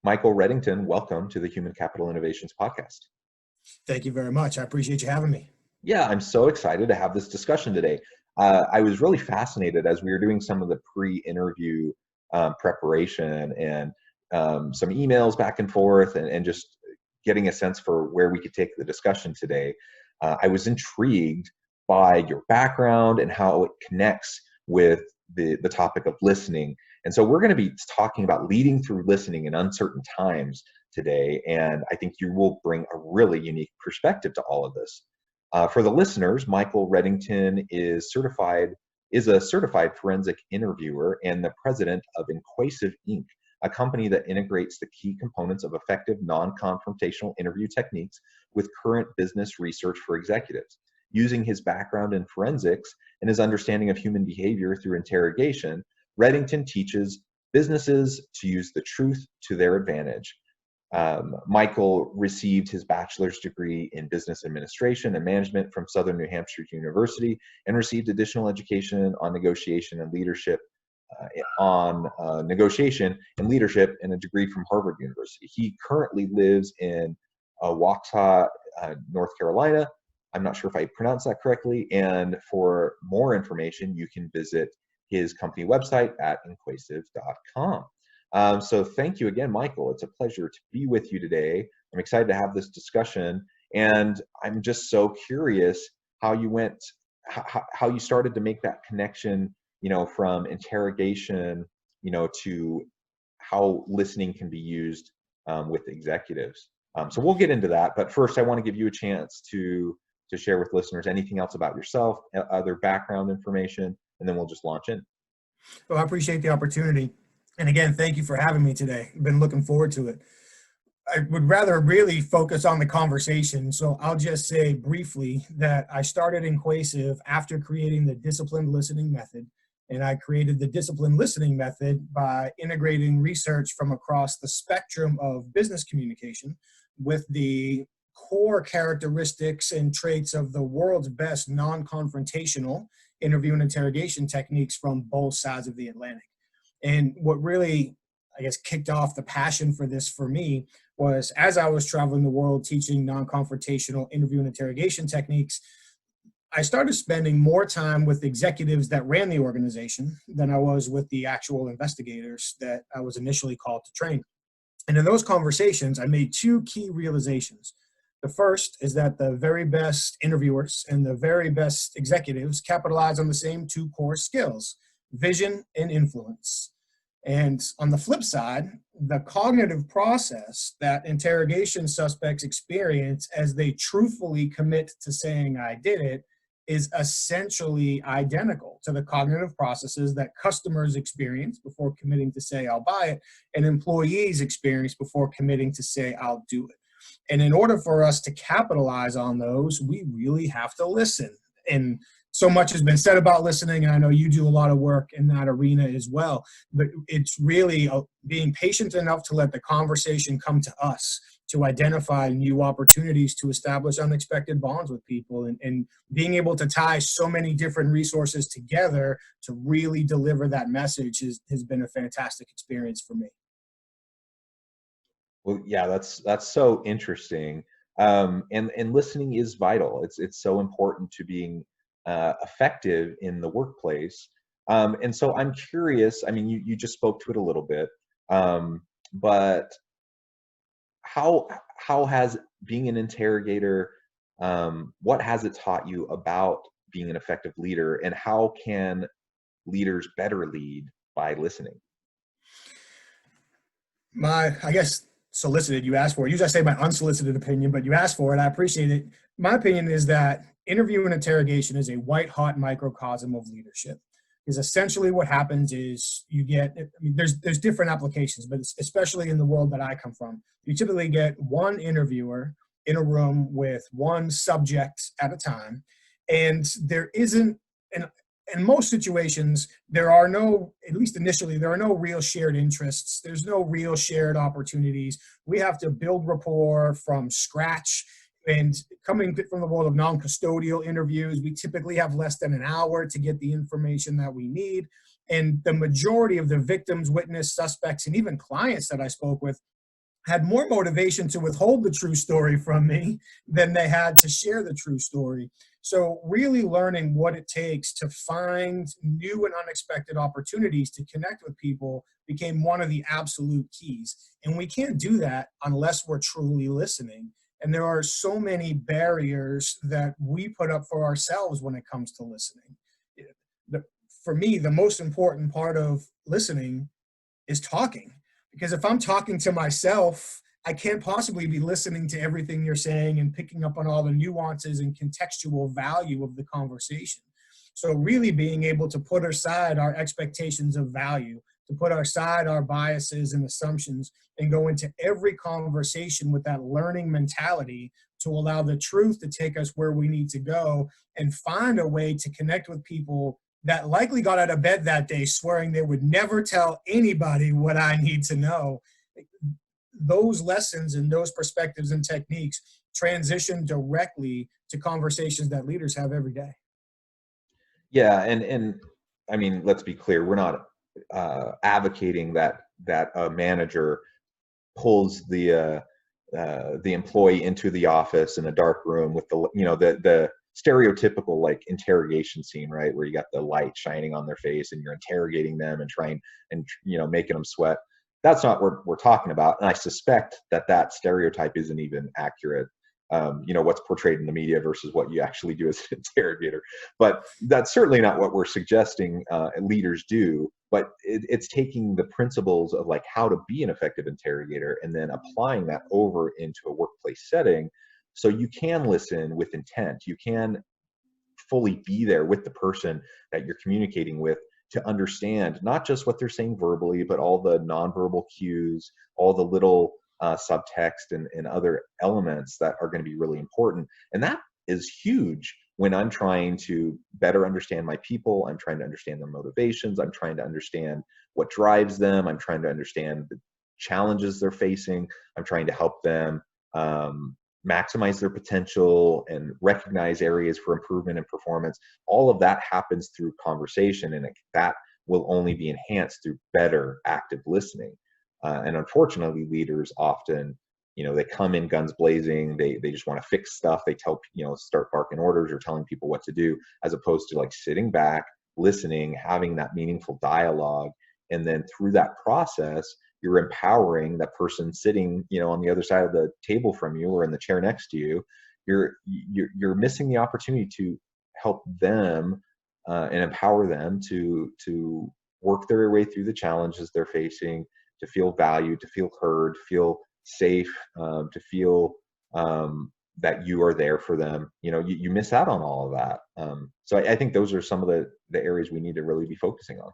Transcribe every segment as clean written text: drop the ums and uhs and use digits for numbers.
Michael Reddington, welcome to the Human Capital Innovations Podcast. Thank you very much. I appreciate you having me. Yeah, I'm so excited to have this discussion today. I was really fascinated as we were doing some of the pre-interview preparation and some emails back and forth and just getting a sense for where we could take the discussion today. I was intrigued by your background and how it connects with the topic of listening. And so we're going to be talking about leading through listening in uncertain times today. And I think you will bring a really unique perspective to all of this. For the listeners, Michael Reddington is a certified forensic interviewer and the president of Inquasive Inc., a company that integrates the key components of effective non-confrontational interview techniques with current business research for executives. Using his background in forensics and his understanding of human behavior through interrogation, Reddington teaches businesses to use the truth to their advantage. Michael received his bachelor's degree in business administration and management from Southern New Hampshire University and received additional education on negotiation and leadership and a degree from Harvard University. He currently lives in Waxhaw, North Carolina. I'm not sure if I pronounced that correctly. And for more information, you can visit his company website at inquasive.com. So thank you again, Michael. It's a pleasure to be with you today. I'm excited to have this discussion. And I'm just so curious how you started to make that connection, from interrogation, to how listening can be used with executives. So we'll get into that. But first, I want to give you a chance to share with listeners anything else about yourself, other background information, and then we'll just launch in. Well, I appreciate the opportunity. And again, thank you for having me today. I've been looking forward to it. I would rather really focus on the conversation. So I'll just say briefly that I started Inquasive after creating the disciplined listening method. And I created the disciplined listening method by integrating research from across the spectrum of business communication with the core characteristics and traits of the world's best non-confrontational interview and interrogation techniques from both sides of the Atlantic. And what really, I guess, kicked off the passion for this for me was as I was traveling the world teaching non-confrontational interview and interrogation techniques, I started spending more time with executives that ran the organization than I was with the actual investigators that I was initially called to train. And in those conversations, I made two key realizations. The first is that the very best interviewers and the very best executives capitalize on the same two core skills, vision and influence. And on the flip side, the cognitive process that interrogation suspects experience as they truthfully commit to saying I did it is essentially identical to the cognitive processes that customers experience before committing to say I'll buy it and employees experience before committing to say I'll do it. And in order for us to capitalize on those, we really have to listen. And so much has been said about listening, and I know you do a lot of work in that arena as well. But it's really being patient enough to let the conversation come to us, to identify new opportunities to establish unexpected bonds with people, and being able to tie so many different resources together to really deliver that message has been a fantastic experience for me. Well, yeah, that's so interesting. And listening is vital. It's so important to being effective in the workplace. And so I'm curious, I mean, you just spoke to it a little bit, but how has being an interrogator, what has it taught you about being an effective leader, and how can leaders better lead by listening? I guess solicited, you asked for it. Usually I say my unsolicited opinion, but you asked for it. I appreciate it. My opinion is that interview and interrogation is a white-hot microcosm of leadership. Because essentially what happens is you get, there's different applications, but especially in the world that I come from, you typically get one interviewer in a room with one subject at a time, and there isn't, in most situations, there are no, at least initially, there are no real shared interests. There's no real shared opportunities. We have to build rapport from scratch. And coming from the world of non-custodial interviews, we typically have less than an hour to get the information that we need. And the majority of the victims, witness, suspects, and even clients that I spoke with had more motivation to withhold the true story from me than they had to share the true story. So really learning what it takes to find new and unexpected opportunities to connect with people became one of the absolute keys. And we can't do that unless we're truly listening. And there are so many barriers that we put up for ourselves when it comes to listening. For me, the most important part of listening is talking. Because if I'm talking to myself, I can't possibly be listening to everything you're saying and picking up on all the nuances and contextual value of the conversation. So really being able to put aside our expectations of value, to put aside our biases and assumptions, and go into every conversation with that learning mentality to allow the truth to take us where we need to go, and find a way to connect with people that likely got out of bed that day swearing they would never tell anybody what I need to know. Those lessons and those perspectives and techniques transition directly to conversations that leaders have every day. Yeah, and I mean, let's be clear, we're not advocating that a manager pulls the employee into the office in a dark room with the stereotypical like interrogation scene, right, where you got the light shining on their face and you're interrogating them and trying and making them sweat. That's not what we're talking about, and I suspect that stereotype isn't even accurate. What's portrayed in the media versus what you actually do as an interrogator, but that's certainly not what we're suggesting leaders do. But it's taking the principles of like how to be an effective interrogator and then applying that over into a workplace setting, so you can listen with intent. You can fully be there with the person that you're communicating with to understand not just what they're saying verbally, but all the nonverbal cues, all the little subtext and other elements that are going to be really important. And that is huge when I'm trying to better understand my people. I'm trying to understand their motivations. I'm trying to understand what drives them. I'm trying to understand the challenges they're facing. I'm trying to help them maximize their potential and recognize areas for improvement and performance. All of that happens through conversation, and that will only be enhanced through better active listening. And unfortunately, leaders often, they come in guns blazing. They just want to fix stuff. They start barking orders or telling people what to do, as opposed to like sitting back, listening, having that meaningful dialogue. And then through that process, you're empowering that person sitting, on the other side of the table from you or in the chair next to you. You're missing the opportunity to help them and empower them to work their way through the challenges they're facing, to feel valued, to feel heard, to feel safe, to feel that you are there for them. You miss out on all of that. So I think those are some of the areas we need to really be focusing on.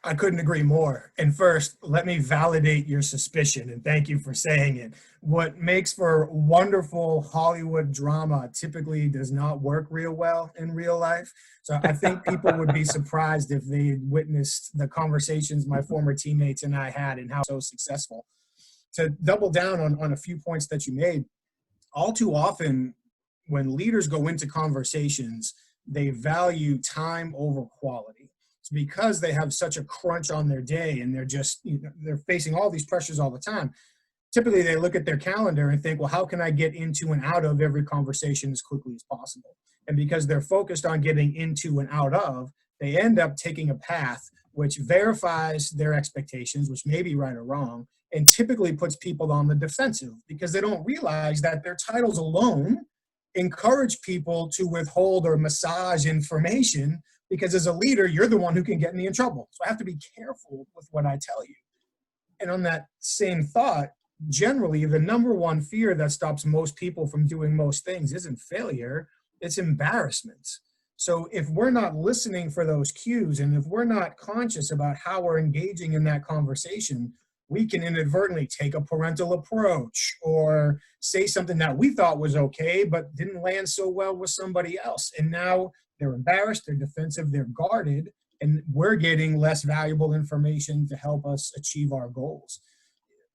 I couldn't agree more. And first, let me validate your suspicion, and thank you for saying it. What makes for wonderful Hollywood drama typically does not work real well in real life. So I think people would be surprised if they had witnessed the conversations my former teammates and I had and how so successful. To double down on a few points that you made, all too often when leaders go into conversations, they value time over quality. It's because they have such a crunch on their day and they're just, they're facing all these pressures all the time. Typically, they look at their calendar and think, well, how can I get into and out of every conversation as quickly as possible? And because they're focused on getting into and out of, they end up taking a path which verifies their expectations, which may be right or wrong, and typically puts people on the defensive because they don't realize that their titles alone encourage people to withhold or massage information, because as a leader, you're the one who can get me in trouble. So I have to be careful with what I tell you. And on that same thought, generally, the number one fear that stops most people from doing most things isn't failure, it's embarrassment. So if we're not listening for those cues, and if we're not conscious about how we're engaging in that conversation, we can inadvertently take a parental approach or say something that we thought was okay, but didn't land so well with somebody else. And now they're embarrassed, they're defensive, they're guarded, and we're getting less valuable information to help us achieve our goals.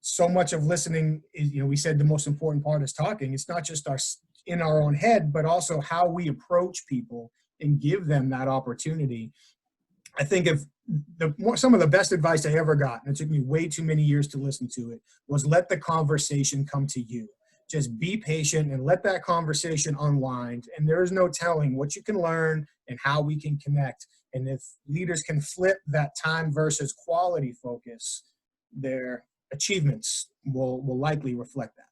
So much of listening is, we said the most important part is talking. It's not just in our own head, but also how we approach people and give them that opportunity. I think if some of the best advice I ever got, and it took me way too many years to listen to it, was let the conversation come to you. Just be patient and let that conversation unwind. And there's no telling what you can learn and how we can connect. And if leaders can flip that time versus quality focus, their achievements will likely reflect that.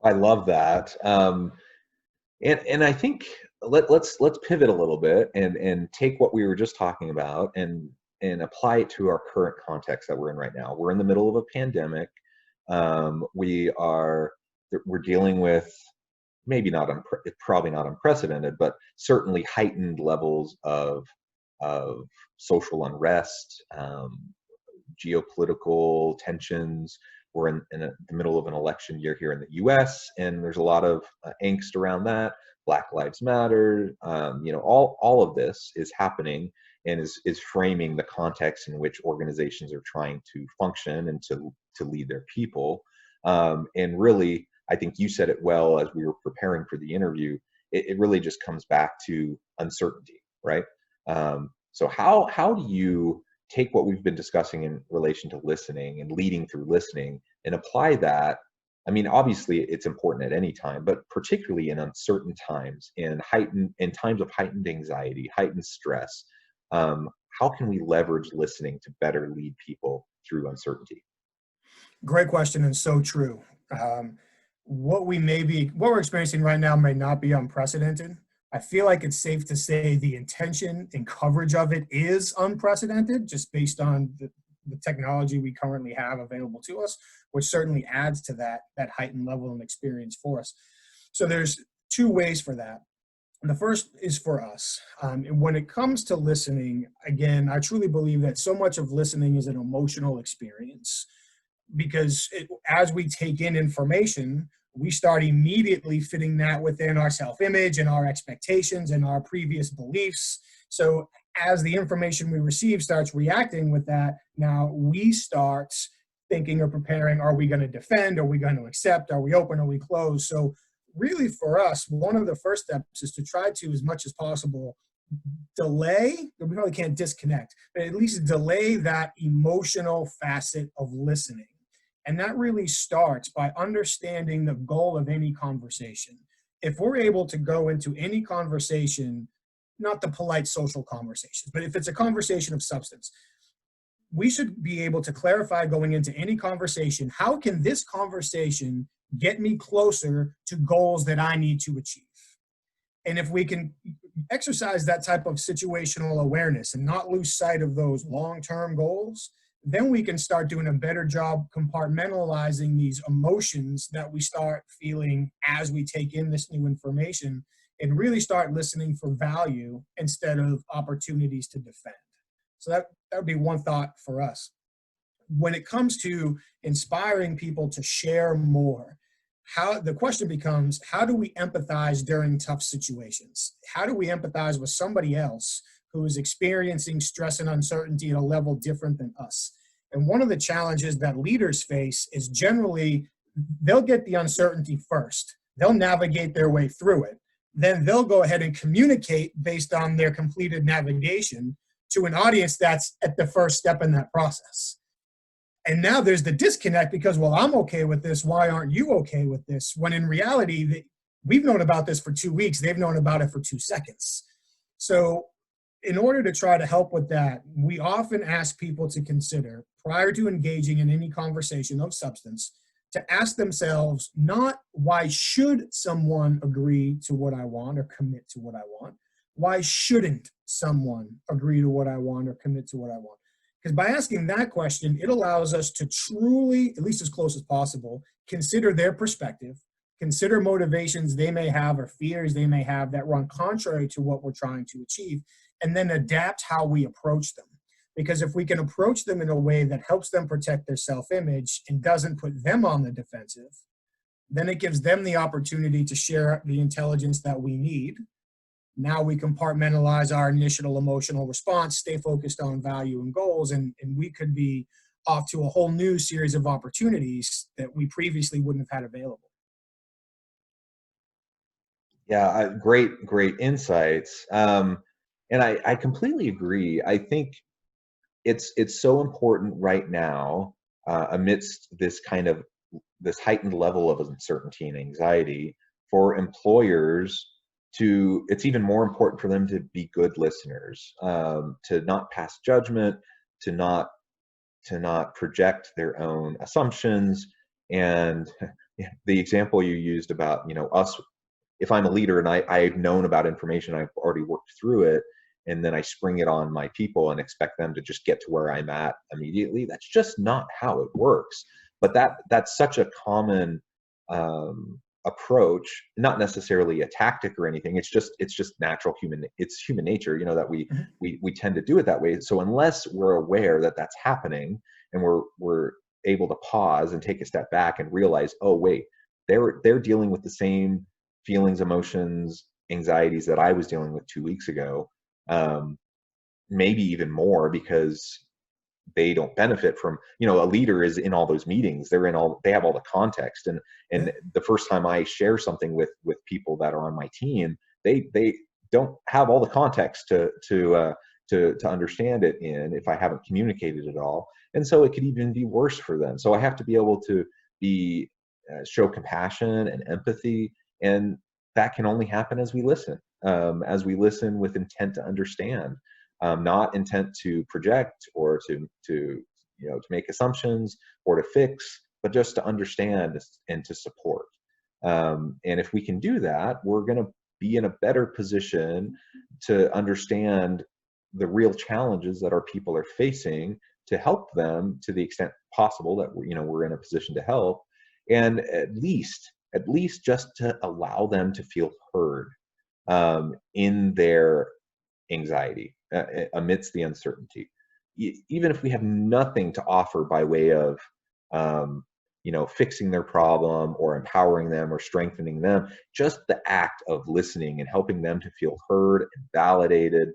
I love that. And I think let's pivot a little bit and take what we were just talking about and apply it to our current context that we're in right now. We're in the middle of a pandemic. We're dealing with maybe probably not unprecedented, but certainly heightened levels of social unrest, geopolitical tensions. We're in the middle of an election year here in the U.S., and there's a lot of angst around that. Black Lives Matter, all of this is happening and is framing the context in which organizations are trying to function and to lead their people. And really, I think you said it well as we were preparing for the interview. It really just comes back to uncertainty, right? So how do you take what we've been discussing in relation to listening and leading through listening and apply that? I mean, obviously it's important at any time, but particularly in uncertain times, in times of heightened anxiety, heightened stress, how can we leverage listening to better lead people through uncertainty? Great question, and so true. What we're experiencing right now may not be unprecedented. I feel like it's safe to say the intention and coverage of it is unprecedented, just based on the technology we currently have available to us, which certainly adds to that heightened level of experience for us. So there's two ways for that. And the first is for us. And when it comes to listening, again, I truly believe that so much of listening is an emotional experience, because as we take in information, we start immediately fitting that within our self-image and our expectations and our previous beliefs. So as the information we receive starts reacting with that, now we start thinking or preparing, are we going to defend? Are we going to accept? Are we open? Are we closed? So really for us, one of the first steps is to try to, as much as possible, delay, we probably can't disconnect, but at least delay that emotional facet of listening. And that really starts by understanding the goal of any conversation. If we're able to go into any conversation, not the polite social conversations, but if it's a conversation of substance, we should be able to clarify going into any conversation, how can this conversation get me closer to goals that I need to achieve? And if we can exercise that type of situational awareness and not lose sight of those long-term goals, then we can start doing a better job compartmentalizing these emotions that we start feeling as we take in this new information, and really start listening for value instead of opportunities to defend. So that would be one thought for us. When it comes to inspiring people to share more, the question becomes, how do we empathize during tough situations? How do we empathize with somebody else who is experiencing stress and uncertainty at a level different than us? And one of the challenges that leaders face is generally they'll get the uncertainty first. They'll navigate their way through it. Then they'll go ahead and communicate based on their completed navigation to an audience that's at the first step in that process. And now there's the disconnect because, well, I'm okay with this. Why aren't you okay with this? When in reality, we've known about this for 2 weeks. They've known about it for 2 seconds. So in order to try to help with that, we often ask people to consider, prior to engaging in any conversation of substance, to ask themselves not why should someone agree to what I want or commit to what I want? Why shouldn't someone agree to what I want or commit to what I want? Because by asking that question, it allows us to truly, at least as close as possible, consider their perspective, consider motivations they may have or fears they may have that run contrary to what we're trying to achieve, and then adapt how we approach them. Because if we can approach them in a way that helps them protect their self-image and doesn't put them on the defensive, then it gives them the opportunity to share the intelligence that we need. Now we compartmentalize our initial emotional response, stay focused on value and goals, and we could be off to a whole new series of opportunities that we previously wouldn't have had available. Yeah, great insights. And I completely agree. I think it's so important right now, amidst this kind of this heightened level of uncertainty and anxiety, for employers to, it's even more important for them to be good listeners, to not pass judgment, to not project their own assumptions. And the example you used about, us, if I'm a leader and I've known about information, I've already worked through it, and then I spring it on my people and expect them to just get to where I'm at immediately, that's just not how it works. But that's such a common approach, not necessarily a tactic or anything. It's just natural it's human nature, that we tend to do it that way. So unless we're aware that that's happening, and we're able to pause and take a step back and realize, oh wait, they're dealing with the same feelings, emotions, anxieties that I was dealing with 2 weeks ago, maybe even more, because they don't benefit from, a leader is in all those meetings, they have all the context, and the first time I share something with people that are on my team, they don't have all the context to understand it in, if I haven't communicated it all. And so it could even be worse for them. So I have to be able to show compassion and empathy, and that can only happen as we listen with intent to understand, not intent to project or to make assumptions or to fix, but just to understand and to support. And if we can do that, we're going to be in a better position to understand the real challenges that our people are facing, to help them to the extent possible that we're in a position to help, and at least just to allow them to feel heard in their anxiety, amidst the uncertainty. Even if we have nothing to offer by way of fixing their problem or empowering them or strengthening them, just the act of listening and helping them to feel heard and validated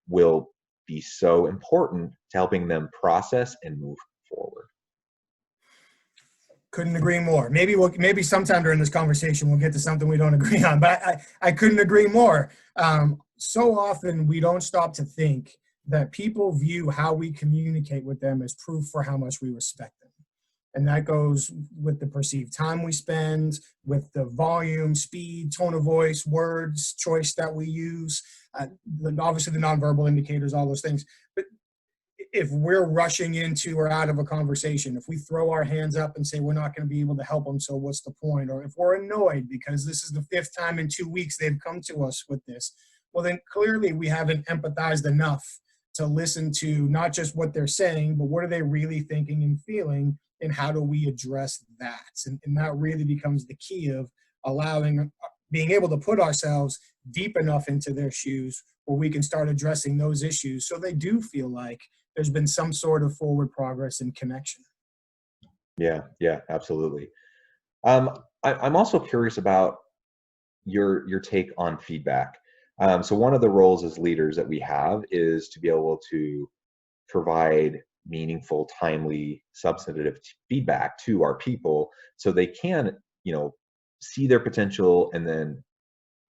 will be so important to helping them process and move forward. Couldn't agree more. Maybe sometime during this conversation we'll get to something we don't agree on, but I couldn't agree more. So often we don't stop to think that people view how we communicate with them as proof for how much we respect them. And that goes with the perceived time we spend, with the volume, speed, tone of voice, words, choice that we use, obviously the nonverbal indicators, all those things. But if we're rushing into or out of a conversation, if we throw our hands up and say we're not going to be able to help them, so what's the point? Or if we're annoyed because this is the 5th time in 2 weeks they've come to us with this, well, then clearly we haven't empathized enough to listen to not just what they're saying, but what are they really thinking and feeling, and how do we address that? And that really becomes the key of being able to put ourselves deep enough into their shoes where we can start addressing those issues so they do feel like there's been some sort of forward progress and connection. Yeah, absolutely. I'm also curious about your take on feedback. So one of the roles as leaders that we have is to be able to provide meaningful, timely, substantive feedback to our people so they can, see their potential and then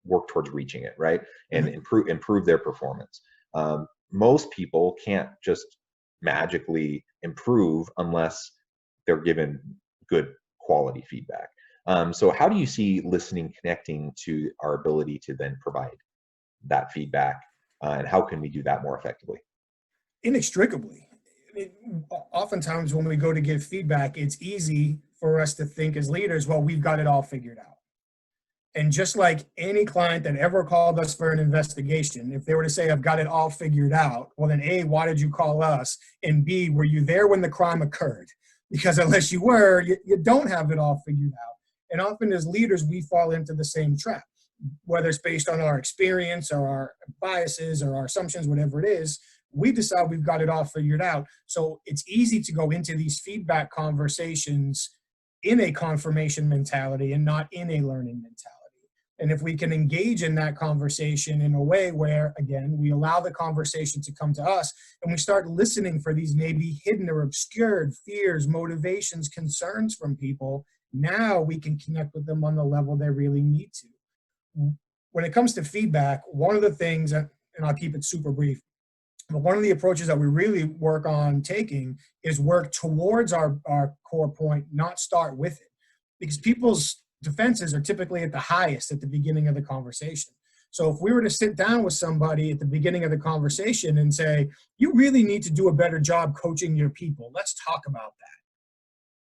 work towards reaching it, right? And improve their performance. Most people can't just magically improve unless they're given good quality feedback. So how do you see listening connecting to our ability to then provide that feedback, and how can we do that more effectively? Inextricably. Oftentimes when we go to give feedback, it's easy for us to think as leaders, well, we've got it all figured out. And just like any client that ever called us for an investigation, if they were to say, I've got it all figured out, well then A, why did you call us? And B, were you there when the crime occurred? Because unless you were, you don't have it all figured out. And often as leaders, we fall into the same trap, whether it's based on our experience or our biases or our assumptions, whatever it is. We decide we've got it all figured out. So it's easy to go into these feedback conversations in a confirmation mentality and not in a learning mentality. And if we can engage in that conversation in a way where, again, we allow the conversation to come to us and we start listening for these maybe hidden or obscured fears, motivations, concerns from people, now we can connect with them on the level they really need to. When it comes to feedback, one of the things, and and I'll keep it super brief. But one of the approaches that we really work on taking is work towards our core point, not start with it. Because people's defenses are typically at the highest at the beginning of the conversation. So if we were to sit down with somebody at the beginning of the conversation and say, you really need to do a better job coaching your people, let's talk about that.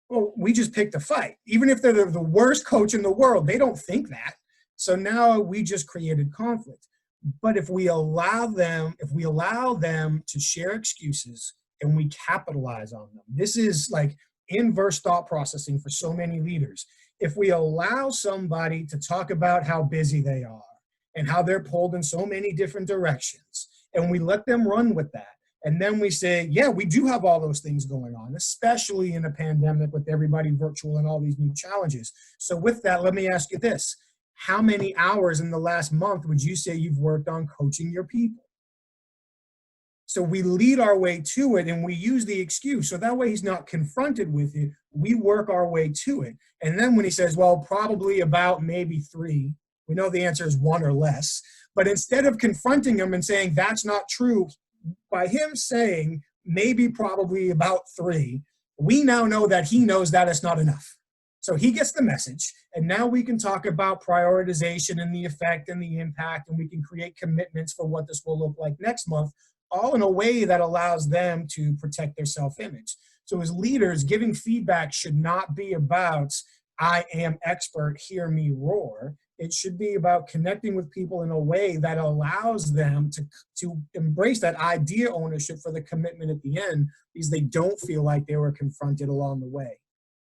Well, we just picked a fight. Even if they're the worst coach in the world, they don't think that. So now we just created conflict. But if we allow them to share excuses and we capitalize on them, this is like inverse thought processing for so many leaders. If we allow somebody to talk about how busy they are and how they're pulled in so many different directions, and we let them run with that, and then we say, yeah, we do have all those things going on, especially in a pandemic with everybody virtual and all these new challenges. So with that, let me ask you this. How many hours in the last month would you say you've worked on coaching your people? So we lead our way to it and we use the excuse. So that way he's not confronted with it. We work our way to it. And then when he says, well, probably about maybe 3, we know the answer is 1 or less. But instead of confronting him and saying that's not true, by him saying maybe probably about 3, we now know that he knows that it's not enough. So he gets the message, and now we can talk about prioritization and the effect and the impact, and we can create commitments for what this will look like next month, all in a way that allows them to protect their self-image. So as leaders, giving feedback should not be about, I am expert, hear me roar. It should be about connecting with people in a way that allows them to embrace that idea ownership for the commitment at the end, because they don't feel like they were confronted along the way.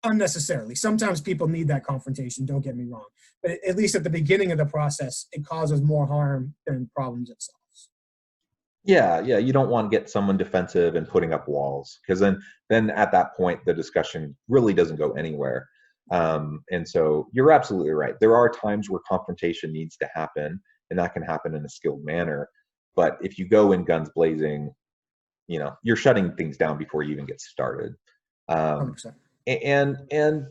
Unnecessarily. Sometimes people need that confrontation, don't get me wrong. But at least at the beginning of the process, it causes more harm than problems it solves. Yeah, you don't want to get someone defensive and putting up walls, because then at that point the discussion really doesn't go anywhere. And so you're absolutely right. There are times where confrontation needs to happen, and that can happen in a skilled manner. But if you go in guns blazing, you're shutting things down before you even get started. 100%. And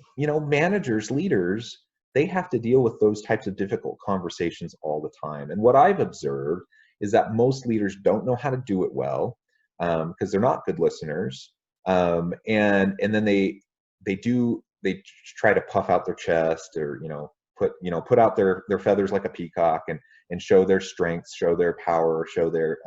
managers, leaders, they have to deal with those types of difficult conversations all the time. And what I've observed is that most leaders don't know how to do it well, because they're not good listeners. And then they try to puff out their chest, or put out their feathers like a peacock, and show their strengths, show their power, show their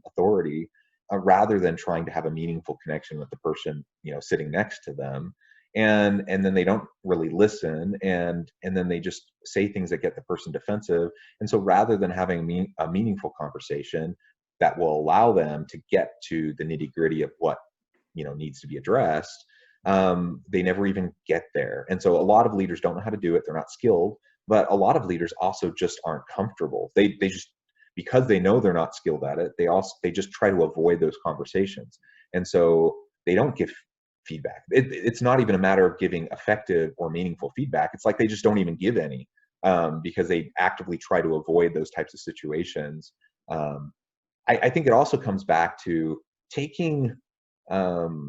authority, rather than trying to have a meaningful connection with the person sitting next to them. And then they don't really listen, and then they just say things that get the person defensive. And so rather than having a meaningful conversation that will allow them to get to the nitty-gritty of what needs to be addressed, they never even get there. And so a lot of leaders don't know how to do it. They're not skilled, but a lot of leaders also just aren't comfortable. They just, because they know they're not skilled at it, they just try to avoid those conversations. And so they don't give feedback. It's not even a matter of giving effective or meaningful feedback. It's like they just don't even give any, because they actively try to avoid those types of situations. I think it also comes back to taking the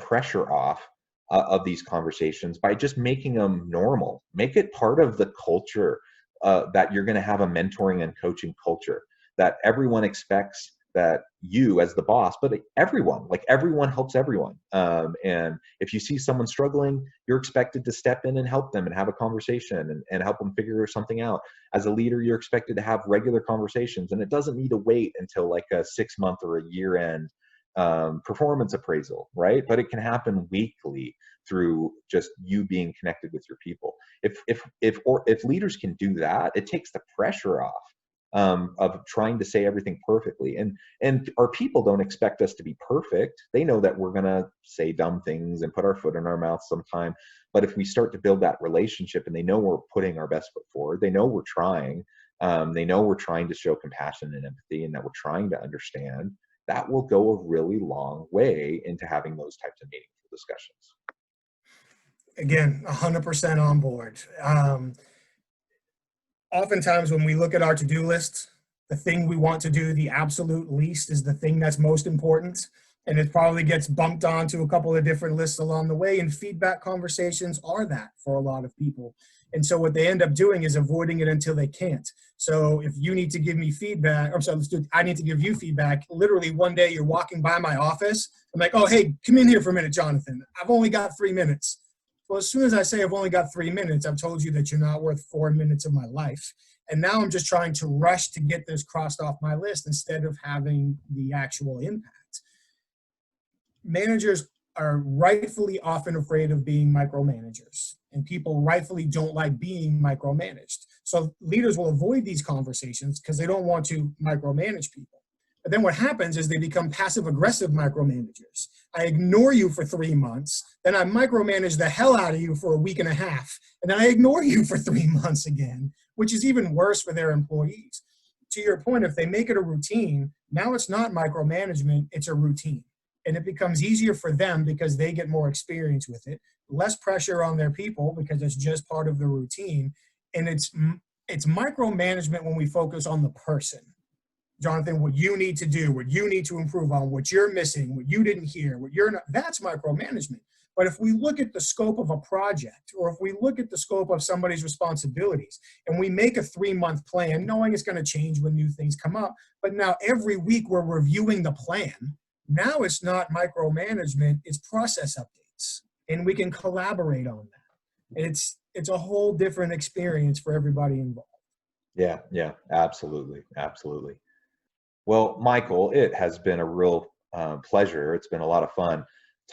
pressure off of these conversations by just making them normal. Make it part of the culture, that you're going to have a mentoring and coaching culture, that everyone expects that you as the boss, but everyone helps everyone. And if you see someone struggling, you're expected to step in and help them and have a conversation and help them figure something out. As a leader, you're expected to have regular conversations, and it doesn't need to wait until like a 6-month or a year-end performance appraisal, right? But it can happen weekly through just you being connected with your people. If leaders can do that, it takes the pressure off of trying to say everything perfectly. And our people don't expect us to be perfect. They know that we're going to say dumb things and put our foot in our mouth sometime. But if we start to build that relationship, and they know we're putting our best foot forward, they know we're trying, they know we're trying to show compassion and empathy, and that we're trying to understand, that will go a really long way into having those types of meaningful discussions. Again, 100% on board. Oftentimes when we look at our to-do list, the thing we want to do the absolute least is the thing that's most important. And it probably gets bumped onto a couple of different lists along the way. And feedback conversations are that for a lot of people. And so what they end up doing is avoiding it until they can't. So if you need to give me feedback, I'm sorry, I need to give you feedback. Literally one day you're walking by my office. I'm like, oh, hey, come in here for a minute, Jonathan. I've only got 3 minutes. Well, as soon as I say I've only got 3 minutes, I've told you that you're not worth 4 minutes of my life. And now I'm just trying to rush to get this crossed off my list instead of having the actual impact. Managers are rightfully often afraid of being micromanagers, and people rightfully don't like being micromanaged. So leaders will avoid these conversations because they don't want to micromanage people. But then what happens is they become passive-aggressive micromanagers. I ignore you for 3 months, then I micromanage the hell out of you for a week and a half, and then I ignore you for 3 months again, which is even worse for their employees. To your point, if they make it a routine, now it's not micromanagement, it's a routine. And it becomes easier for them because they get more experience with it, less pressure on their people because it's just part of the routine. And it's micromanagement when we focus on the person. Jonathan, what you need to do, what you need to improve on, what you're missing, what you didn't hear, what you're not, that's micromanagement. But if we look at the scope of a project, or if we look at the scope of somebody's responsibilities, and we make a 3-month plan, knowing it's going to change when new things come up, but now every week we're reviewing the plan. Now it's not micromanagement, it's process updates, and we can collaborate on that. And it's a whole different experience for everybody involved. Yeah, yeah, absolutely, absolutely. Well, Michael, it has been a real pleasure. It's been a lot of fun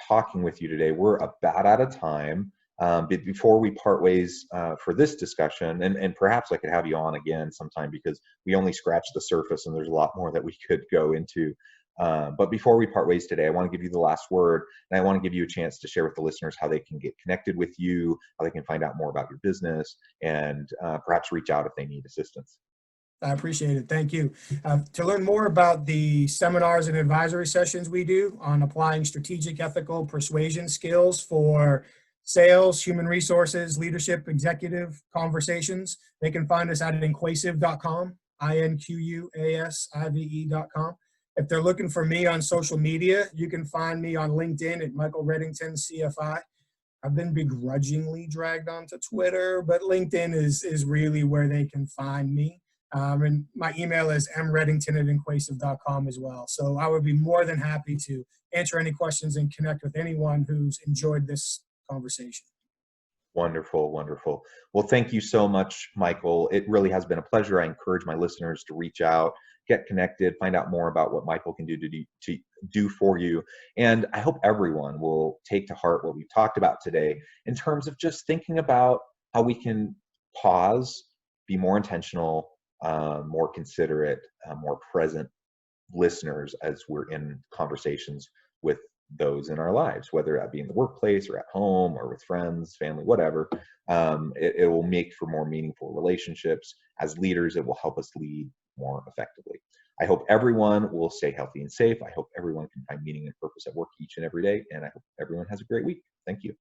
talking with you today. We're about out of time. But before we part ways for this discussion, and perhaps I could have you on again sometime because we only scratched the surface and there's a lot more that we could go into. But before we part ways today, I want to give you the last word, and I want to give you a chance to share with the listeners how they can get connected with you, how they can find out more about your business, and perhaps reach out if they need assistance. I appreciate it. Thank you. To learn more about the seminars and advisory sessions we do on applying strategic, ethical persuasion skills for sales, human resources, leadership, executive conversations, they can find us at inquasive.com, INQUASIVE.com. If they're looking for me on social media, you can find me on LinkedIn at Michael Reddington, CFI. I've been begrudgingly dragged onto Twitter, but LinkedIn is really where they can find me. And my email is mreddington@inquasive.com as well. So I would be more than happy to answer any questions and connect with anyone who's enjoyed this conversation. Wonderful, wonderful. Well, thank you so much, Michael. It really has been a pleasure. I encourage my listeners to reach out, get connected, find out more about what Michael can do to do for you. And I hope everyone will take to heart what we've talked about today in terms of just thinking about how we can pause, be more intentional, more considerate, more present listeners as we're in conversations with those in our lives, whether that be in the workplace or at home or with friends, family, whatever. It will make for more meaningful relationships. As leaders, it will help us lead more effectively. I hope everyone will stay healthy and safe. I hope everyone can find meaning and purpose at work each and every day. And I hope everyone has a great week. Thank you.